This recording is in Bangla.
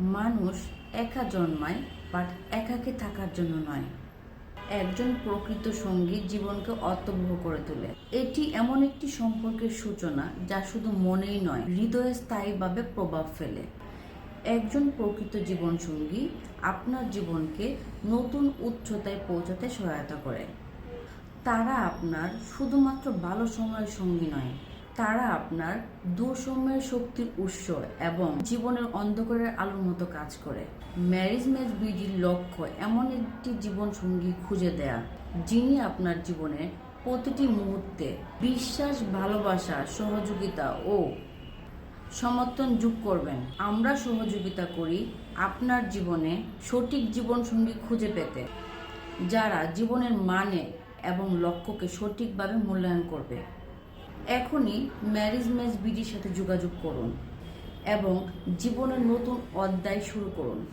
মানুষ একা জন্মায়, বাট একাকী থাকার জন্য নয়। একজন প্রকৃত সঙ্গী জীবনকে অর্থবহ করে তোলে। এটি এমন একটি সম্পর্কের সূচনা যা শুধু মনেই নয়, হৃদয়ে স্থায়ীভাবে প্রভাব ফেলে। একজন প্রকৃত জীবনসঙ্গী আপনার জীবনকে নতুন উচ্চতায় পৌঁছাতে সহায়তা করে। তারা আপনার শুধুমাত্র ভালো সময়ের সঙ্গী নয়, তারা আপনার দুঃসময়ের শক্তির উৎস এবং জীবনের অন্ধকারের আলোর মতো কাজ করে। ম্যারেজ ম্যাচ বিডির লক্ষ্য এমন একটি জীবনসঙ্গী খুঁজে দেয়া, যিনি আপনার জীবনের প্রতিটি মুহূর্তে বিশ্বাস, ভালোবাসা, সহযোগিতা ও সমর্থন যোগ করবেন। আমরা সহযোগিতা করি আপনার জীবনে সঠিক জীবনসঙ্গী খুঁজে পেতে, যারা জীবনের মানে এবং লক্ষ্যকে সঠিকভাবে মূল্যায়ন করবে। এখনই ম্যারেজ ম্যাচ বিডির সাথে যোগাযোগ করুন এবং জীবনের নতুন অধ্যায় শুরু করুন।